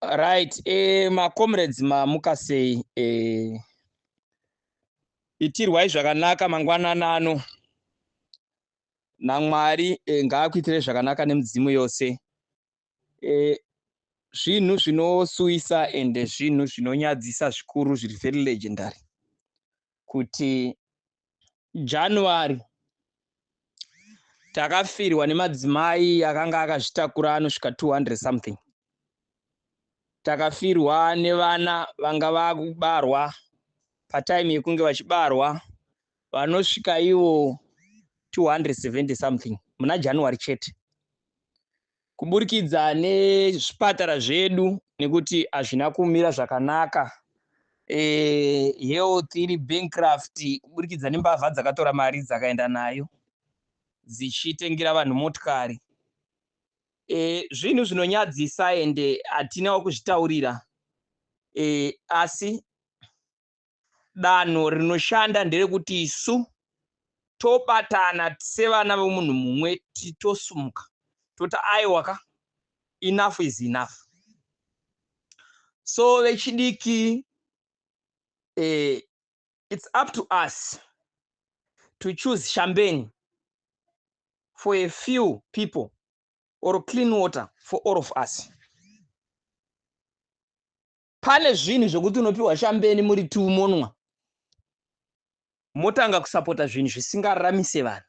Right, comrades mamukasei, itirwai zvakanaka mangwanana ano. naMwari ngaakuitire zvakanaka nemidzimu yose. Zvinhu zvinosuisa ende zvinhu zvinonyadzisa zvikuru zviri very legendary kuti January takafirwa nemadzimai akanga akazvitakura anosvika 200 something. Takafirwa nevana vanga vakubarwa patime yekunge vachibarwa vanosvika ivo 270 something muna January chete, kuburikidza nezvipatara zvedu nekuti hazvina kumira zvakanaka, health iri bankrupt kuburikidza nembavha dzakatora mari dzakaenda nayo dzichitengera vanhu motikari. Zvinhu zvinonyadzisa ende hatina wekuzvitaurira, asi danho rinoshanda nderekuti isu tobatana sevana vomunhu mumwe tosumuka tota aiwaka, enough is enough. So vechidiki, it's up to us to choose champagne for a few people or clean water for all of us. Pane zvinhu zvokuti unopiwa champagne muri 2 monwa, motanga kusapota zvinhu zvisingaramise vanhu.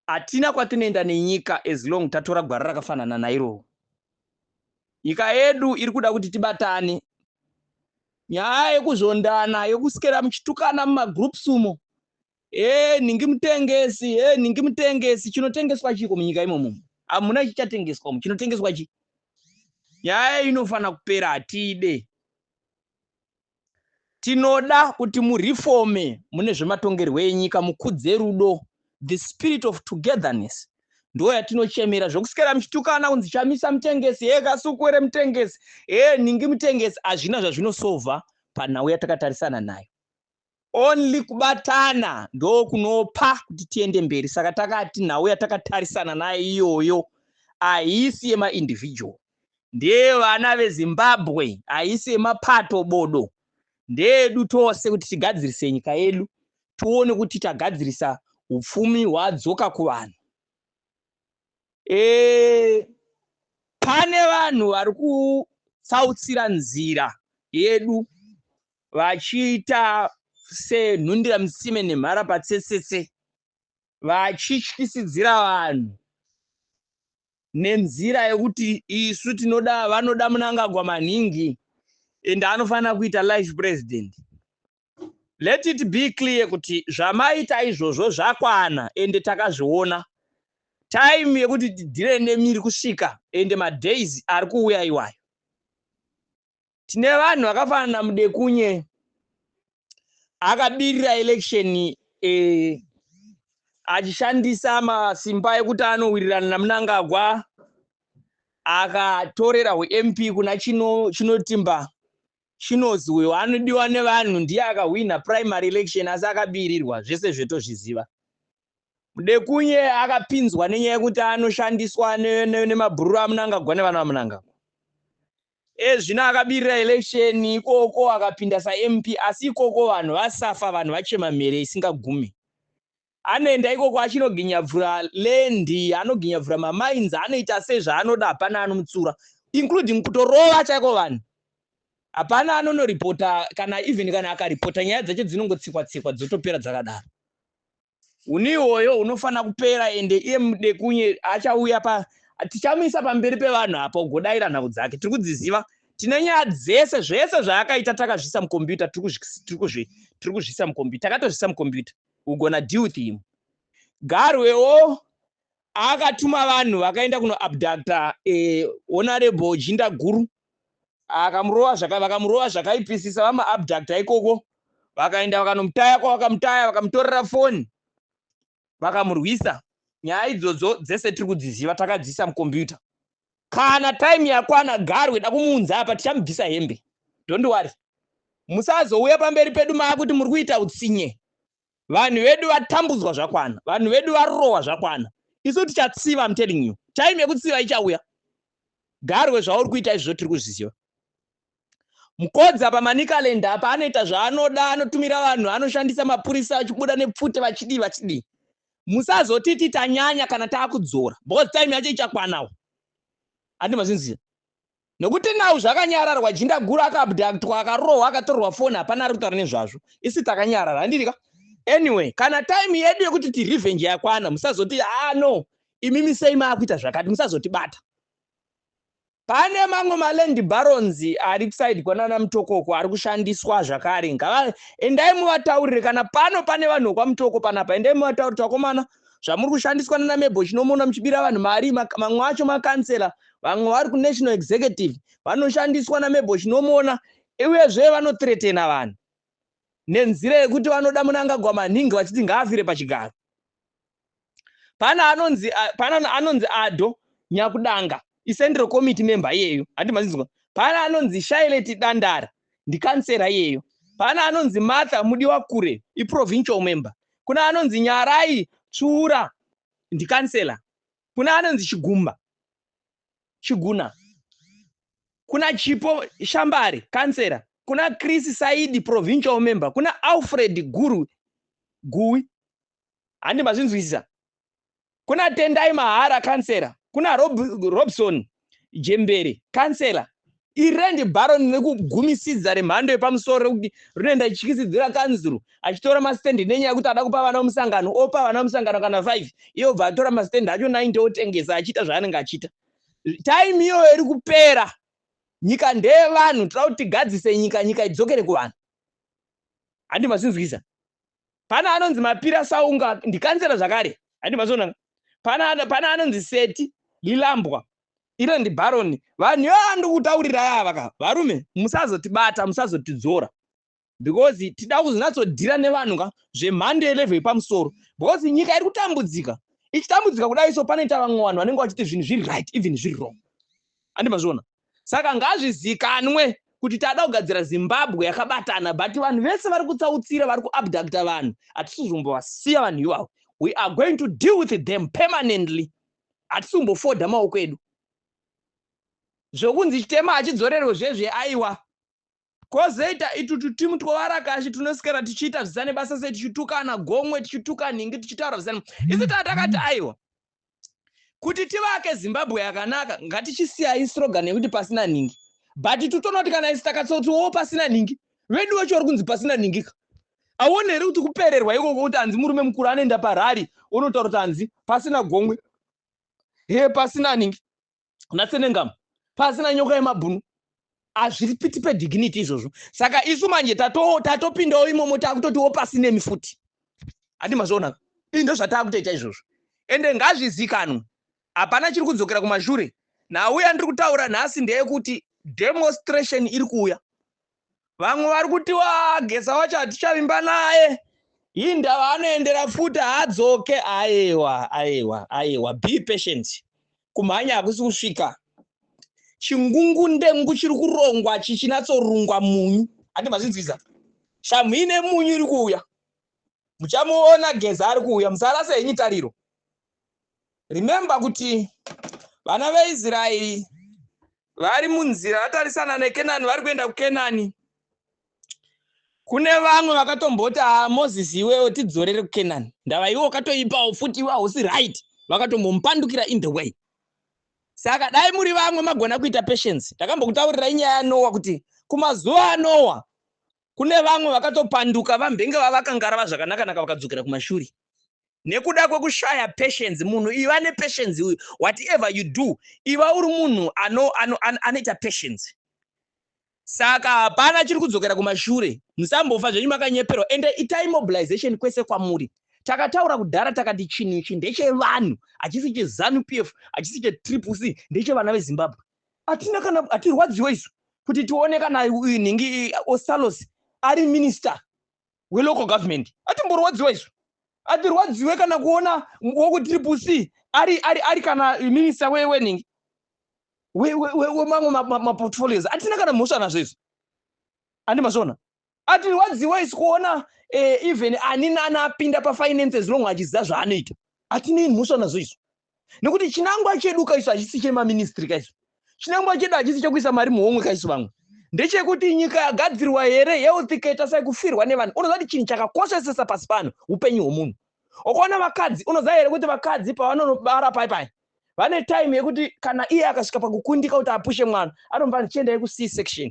Hatina kwatinoenda nenyika as long tatora gwara rakafanana nairo. Nyika yedu iri kuda kuti tibatane. Nyaya yekuzondana, yokusikera muchitukana mumagroups umo, ningi mutengesi, chinotengeswa chiko munyika imomo. Hamuna chichatengeswa, chinotengeswa chi. Nyaya inofana kupera, hatide. Tinoda kuti mureforme mune zvematongerwo enyika, mukudze rudo, the spirit of togetherness. Ndo yatinochemera zvokusikera muchitukana kunzi chamisa mutengesi, kasukwere mutengesi, ningi mutengesi, hazvina zvazvinosova panhau yatakatarisana nayo. Only kubatana ndo kunopa kuti tiende mberi. Saka takati nhau yatakatarisana nayo iyoyo haisi yema-individual, ndeye vana veZimbabwe, haisi yemapato bodo, ndeyedu tose kuti tigadzirise nyika yedu, tuone kuti tagadzirisa upfumi hwadzoka kuvanhu. Pane vanhu vari kutsautsira nzira yedu vachiita senhundira musime nemhara patsetsetse, vachityisidzira vanhu nenzira yekuti isu tinoda, vanoda Mnangagwa maningi ende anofanira kuita life president. Let it be clear kuti zvamaita izvozvo zvakwana ende takazviona. Time yekuti tidhire nemiri kusvika ende madays ari kuuya iwayo. Tine vanhu vakafanana Mudekunye akabirira election achishandisa masimba ekuti anowirirana naMnangagwa, akatorera MP kuna Chinotimba. Chinozi uyo anodiwa nevanhu ndiye akawina primary election asi akabirirwa, zvese zvetozviziva. Mudekunye akapinzwa nenyaya yekuti anoshandiswa nemabhururu aMnangagwa nevana vaMnangagwa. Zvino akabirira election ikoko akapinda saMP, asi ikoko vanhu vasafa, vanhu vachema mhere isingagumi. Anoenda ikoko achinoginyavhura lendi, anoginyavhura mamainzi, anoita sezvaanoda, hapana anomutsura, including kutorova chaiko vanhu. Hapana anonoripota, kana even kana akaripota nyaya dzacho dzinongotsikwa-tsikwa dzotopera dzakadaro. Uniwoyo unofana kupera ende iye Mudekunye achauya tichamisa pamberi pevanhu apa ugodaira nhau dzake. Tiri kudziziva, tine nyaya dzese, zvese zvaakaita takazvisa mukombiyuta, tiri kuzvisa mukombiyuta, takatozvisa mukombiyuta, ugona deal with him. Garwewo akatuma vanhu vakaenda kunoabducta honorable Jinda Guru, vakamurova zvakaipisisa vamaabducta ikoko, vakaenda vakanomutaya vakamutaya, vakamutorera foni, vakamurwisa. Nyaya idzodzo dzese tiri kudziziva, takadzisa mukombiyuta. Kana time yakwana Garwe da kumuunza apa tichamubvisa hembe. Don't worry. Musazouya pamberi pedu kuti muri kuita utsinye. Vanhu vedu vatambudzwa zvakwana, vanhu vedu varowa zvakwana. Isu tichatsiva, I'm telling you. Time yekutsiva ichauya. Garwe zvauri kuita izvo tiri kuzviziva. Mukodza pamanikalenda apa anoita zvaanoda, anotumira vanhu, anoshandisa mapurisa achibuda nepfute vachidii. Musazotiti tanyanya kana taakudzora. Because time yacho ichakwanawo. Andi mazvinziva. Nokuti nawo zvakanyararwa jinda guru akaabductwa akarohwa akatorwa foni hapana ari kutaura nezvazvo. Isi takanyarara handirika. Anyway, kana time yedu yekuti ti revenge yakwana, musazoti no, imimisei maakuita zvakati, musazotibata. Pane mamwe maland barons ari kuside kwanana Mutokoko ari kushandiswa zvakare. Endai muvataurire kana pane vanhu kwaMutoko panapa, endai muvataurire takomana zvamuri kushandiswa nana Mebo chinomona muchibira vanhu mari, mamwe acho makansela, vamwe vari kunational executive vanoshandiswa naMebo chinomona, uyezve vanothreatena vanhu nenzira yekuti vanoda Mnangagwa maningi vachiti ngaafire pachigaro. Pana anonzi Ado Nyakudanga, Central Committee member iyeyo, handi mazinzwa. Pana anonzi Shailet Dandara, ndikansera iyeyo. Pana anonzi Martha Mudiwakure, provincial member. Kuna anonzi Nyarai Tsura, ndikansela. Kuna anonzi Chiguna. Kuna Chipo Shambari, kansera. Kuna Chris Saidi, provincial member. Kuna Alfred Gui, handi mazinzwisa. Kuna Tendai Mahara, kansera. Kuna Robson Jembere, kansela. Irendi baron nekugumisidza remhando yepamusoro kuti rinoenda chichisidzira kanzuru achitora mastendi nenyaya yekuti ada kupa vana musangano, opa vana musangano kana 5, iye obva atora mastendi acho 90 otengesa achiita zvaanenge achiita. Time iyo iri kupera. Nyika ndeyevanhu, toda kuti tigadzise nyika idzokere kuvanhu. Handi mazinzwisa. Pana anonzi Mapira Saunga ndikansela zvakare. Handi mazona. Pana anonzi Seti Lilambwa, iro ndi baron. Vanhu yandi kutaurira yava varume, musazotibata, musazotidzora. Because tida kuzonatsodhira nevanhu zvemhando yelevel yepamusoro. Because nyika iri kutambudzika. Ichitambudzika kudai so panoita vamwe vanhu vanenge vachiti zvinhu zviri right, even zviri wrong. Handi mazona. Saka ngazvizikanwe kuti tada kugadzira Zimbabwe yakabatana, but vanhu vese vari kutsautsira, vari kuabducta vanhu, hatisizombovasiya vanhu ivavo. We are going to deal with them permanently. Hatisumbofoda maoko edu. Zvokunzi chitema achidzorerwe zvezve aiwa. Kozoita itutu timu twovarakashi tunosikera tichiita zvisane basa sei, tichitukana gomwe, tichituka nhingi, tichitaura zvisane. Isi takati aiwa. Kuti tivake Zimbabwe yakanaka, ngatichisiya slogan yekuti pasina nhingi. But tutonoti kana isi takatsotsowo pasina nhingi. Vedu vacho vari kunzi pasina nhingi. Aone here kuti kupererwa ikoko kuti hanzi murume mukuru anoenda parari, unotaura kuti hanzi pasina gomwe. Pasina nhingi. Natsenengama. Pasina nyoka yemabhunu. Hazvipiti pedignity izvozvo. Saka isu manje tatopindawo imomo takutotiwo pasinemi futi. Handi mazvoona. Ndo zvatakutoita izvozvo. Ende ngazvizikanwe. Hapana chiri kudzokera kumashure. Nauya ndiri kutaura nhasi ndeyekuti demonstration iri kuuya. Vamwe vari kuti Gesa wacho hatichavimba naye. Hinda vanoendera futi hadzoke. Aiwa. Be patient. Kumhanya hakusi kusvika. Chingungundengu chiri kurongwa chichinatsorungwa munyu. Handi mazvinzwisa. Shamhu ine munyu iri kuuya. Muchamuona Gesa ari kuuya. Musarasa henyu tariro. Remember kuti vana veIsraeri vari munzira vatarisana neKenani, vari kuenda kuKenani. Kune vamwe vakatomboti Moses iwewe tidzorere kuKenani. Ndava iwo wakatoipawo futi iwe hausi right. Vakatombomupandukira in the way. Saka dai muri vamwe magona kuita patience. Takambokutaurira inyaya yaNoah kuti kumazuva aNoah kune vamwe vakatopanduka vambenge vavakangara zvakanaka vakadzokera kumashure. Nekuda kwekushaya patience, munhu iva nepatience, whatever you do, iva uri munhu anoita patience. Saka hapana chiri kudzokera kumashure. Musambofa zvenyu makanyeperwa. Ende itai mobilization kwese kwamuri. Takataura kudhara takati chinhu ichi ndechevanhu, hachisi cheZANU-PF, hachisi cheTriple-C, ndechevana veZimbabwe. Hatirwadziwa isu kuti tione kana nhingi Osalos ari minister welocal government. Hatimborwadziwa isu. Hatirwadziwe kana kuona wokuTriple-C ari kana minister wenhingi wemamwe maportfolios. Hatina kana mhosva nazvo izvo. Handi mazvona. Hatirwadziwa isu kuona even ani apinda pafinances lomwe achiziva zvaanoita. Hatina mhosva nazvo izvo. Nekuti chinangwa chedu kaisu hachisi chemaministry kaisu. chinangwa chedu hachisi chokuisa mari muhomwe kaisu vamwe, ndechekuti nyika yagadzirwa here health ikaita sai kufirwa nevanhu. Unoziva kuti chinhu chakakoshesesa pasi pano upenyu hwomunhu. Ukaona vakadzi, unoziva here kuti vakadzi pavanobara pai vane time yekuti kana iye akasvika pakukundika kuti apushe mwana anomba chiendai ku-C section.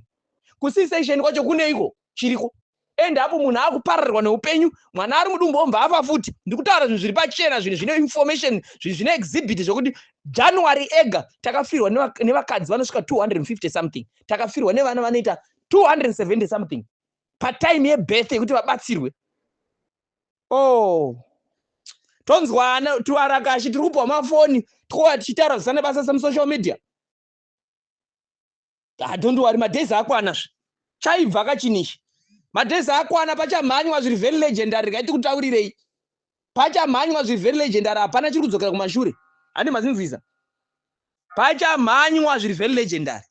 Ku-C section kwacho kuneiko chiriko, ende hapo munhu akupararirwa neupenyu, mwana ari mudumbu ombva afa futi. Ndikutaura zvinhu zviri pachena, zvinhu zvine information, zvinhu zvine exhibit zvokuti January ega takafirwa nevakadzi vanosvika 250 something, takafirwa nevana vanoita 270 something patime yebirthday yekuti vabatsirwe. Tonzwana tuarakashi tiri kupa mafoni tichitaura zvisana basa samusocial media. Don't worry, madhezi akwana chaibva kachinishi. Madhezi akwana pachamhanywa zviri very legendary. Ngaiti kutaurirei pachamhanywa zviri very legendary, hapana chiri kudzokera kumashure. Handi mazinzwiza, pachamhanywa zviri very legendary.